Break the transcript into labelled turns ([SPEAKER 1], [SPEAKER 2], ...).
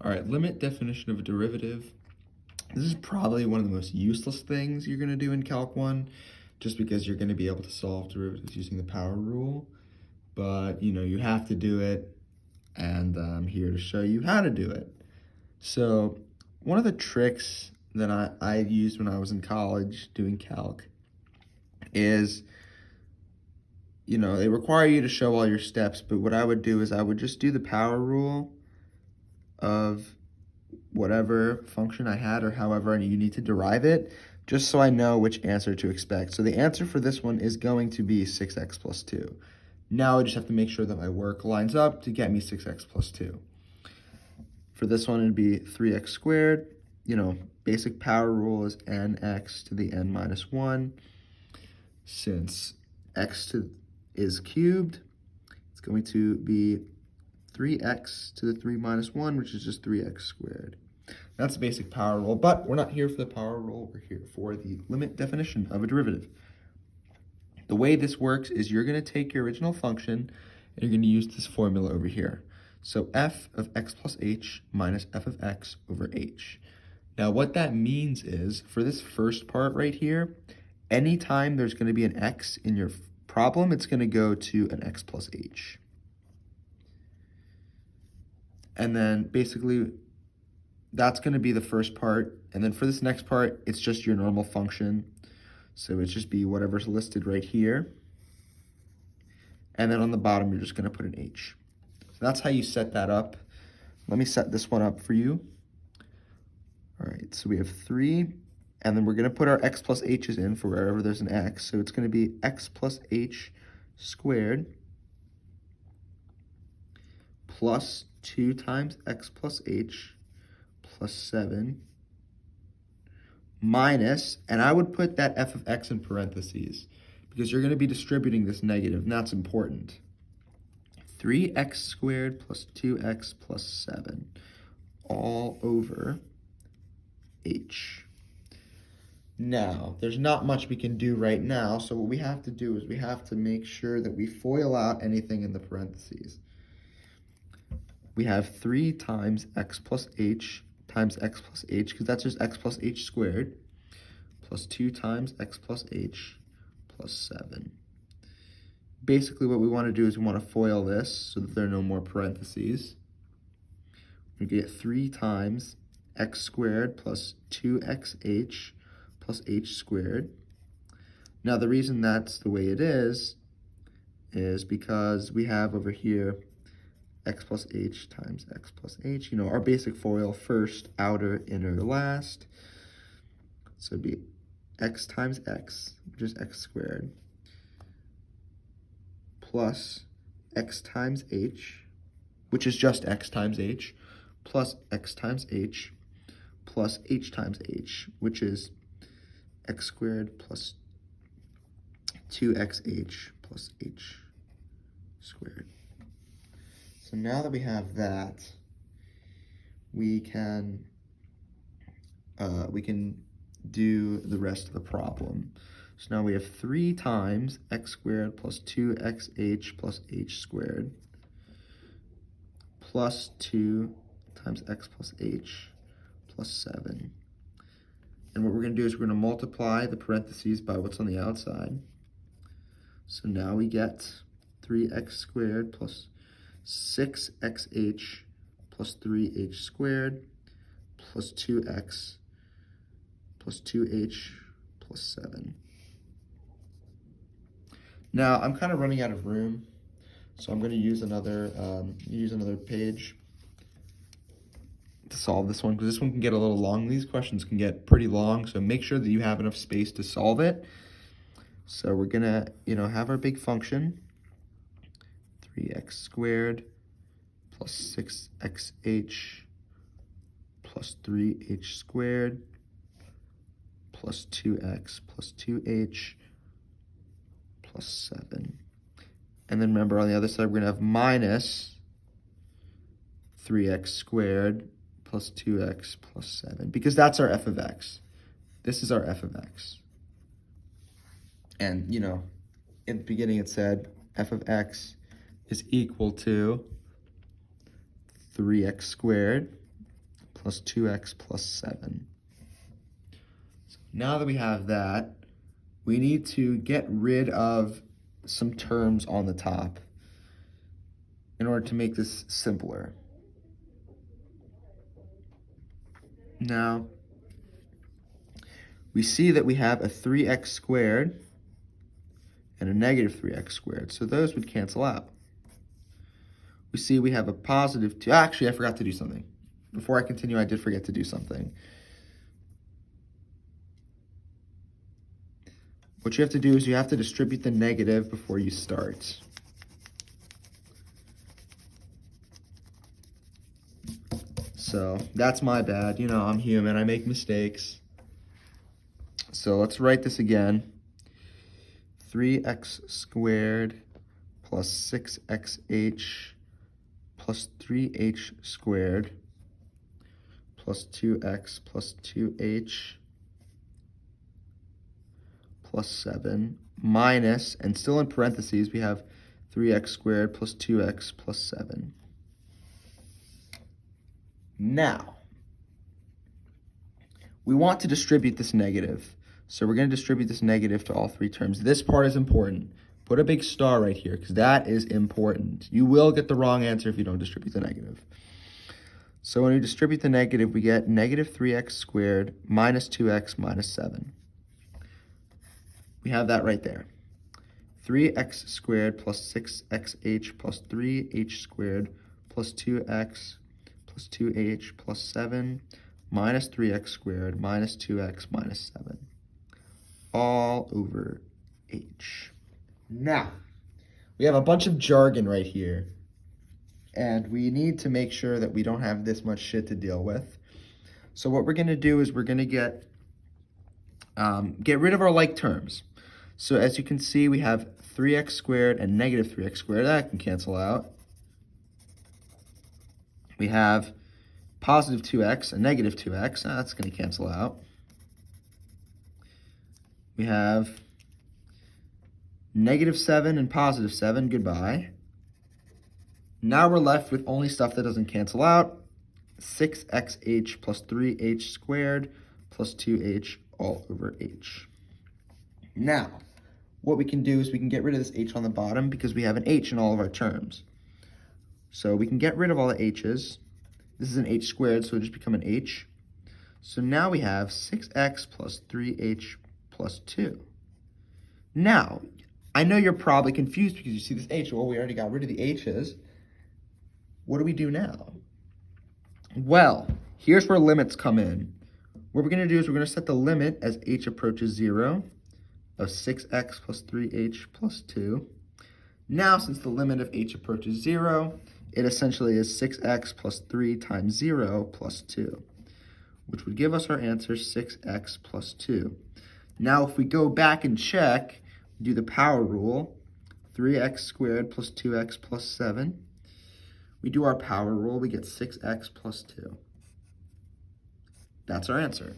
[SPEAKER 1] All right, limit definition of a derivative. This is probably one of the most useless things you're going to do in Calc 1, just because you're going to be able to solve derivatives using the power rule. But, you have to do it, and I'm here to show you how to do it. So, one of the tricks that I used when I was in college doing Calc is, they require you to show all your steps, but what I would do is I would just do the power rule of whatever function I had or however you need to derive it, just so I know which answer to expect. So the answer for this one is going to be 6x plus 2. Now I just have to make sure that my work lines up to get me 6x plus 2. For this one, it'd be 3x squared. Basic power rule is nx to the n minus 1. Since is cubed, it's going to be 3x to the 3 minus 1, which is just 3x squared. That's the basic power rule, but we're not here for the power rule. We're here for the limit definition of a derivative. The way this works is you're going to take your original function and you're going to use this formula over here. So f of x plus h minus f of x over h. Now what that means is, for this first part right here, anytime there's going to be an x in your problem, it's going to go to an x plus h. And then basically, that's going to be the first part. And then for this next part, it's just your normal function. So it's just be whatever's listed right here. And then on the bottom, you're just going to put an h. So that's how you set that up. Let me set this one up for you. All right, so we have 3. And then we're going to put our x plus h's in for wherever there's an x. So it's going to be x plus h squared plus 2 times x plus h plus 7 minus, and I would put that f of x in parentheses because you're going to be distributing this negative, and that's important. 3x squared plus 2x plus 7 all over h. Now, there's not much we can do right now, so what we have to do is we have to make sure that we FOIL out anything in the parentheses. We have 3 times x plus h times x plus h, because that's just x plus h squared, plus 2 times x plus h plus 7. Basically, what we want to do is we want to FOIL this so that there are no more parentheses. We get 3 times x squared plus 2xh plus h squared. Now, the reason that's the way it is because we have over here x plus h times x plus h. Our basic FOIL, first, outer, inner, last. So it'd be x times x, which is x squared, plus x times h, which is just x times h, plus x times h, plus h times h, which is x squared plus 2xh plus h squared. So now that we have that, we can do the rest of the problem. So now we have 3 times x squared plus 2xh plus h squared plus 2 times x plus h plus 7. And what we're going to do is we're going to multiply the parentheses by what's on the outside. So now we get 3x squared plus 6xh plus 3h squared plus 2x plus 2h plus 7. Now, I'm kind of running out of room, so I'm going to use another page to solve this one, because this one can get a little long. These questions can get pretty long, so make sure that you have enough space to solve it. So we're going to, have our big function, 3x squared plus 6xh plus 3h squared plus 2x plus 2h plus 7. And then remember, on the other side, we're going to have minus 3x squared plus 2x plus 7, because that's our f of x. This is our f of x. And, in the beginning it said f of x is equal to 3x squared plus 2x plus 7. So now that we have that, we need to get rid of some terms on the top in order to make this simpler. Now, we see that we have a 3x squared and a negative 3x squared, so those would cancel out. We see we have a positive 2. Actually, I forgot to do something. Before I continue, I did forget to do something. What you have to do is you have to distribute the negative before you start. So that's my bad. You know, I'm human. I make mistakes. So let's write this again. 3x squared plus 6xh plus 3h squared plus 2x plus 2h plus 7 minus, and still in parentheses, we have 3x squared plus 2x plus 7. Now, we want to distribute this negative. So we're going to distribute this negative to all three terms. This part is important. Put a big star right here because that is important. You will get the wrong answer if you don't distribute the negative. So when we distribute the negative, we get negative 3x squared minus 2x minus 7. We have that right there. 3x squared plus 6xh plus 3h squared plus 2x plus 2h plus 7 minus 3x squared minus 2x minus 7. All over h. Now, we have a bunch of jargon right here, and we need to make sure that we don't have this much shit to deal with. So what we're going to do is we're going to get rid of our like terms. So as you can see, we have 3x squared and negative 3x squared. That can cancel out. We have positive 2x and negative 2x. That's going to cancel out. We have negative 7 and positive 7. Goodbye. Now we're left with only stuff that doesn't cancel out. 6xh plus 3h squared plus 2h all over h. Now, what we can do is we can get rid of this h on the bottom because we have an h in all of our terms. So we can get rid of all the h's. This is an h squared, so it'll just become an h. So now we have 6x plus 3h plus 2. Now, I know you're probably confused because you see this h. Well, we already got rid of the h's. What do we do now? Well, here's where limits come in. What we're going to do is we're going to set the limit as h approaches 0 of 6x plus 3h plus 2. Now, since the limit of h approaches 0, it essentially is 6x plus 3 times 0 plus 2, which would give us our answer 6x plus 2. Now, if we go back and check, do the power rule, 3x squared plus 2x plus 7. We do our power rule, we get 6x plus 2. That's our answer.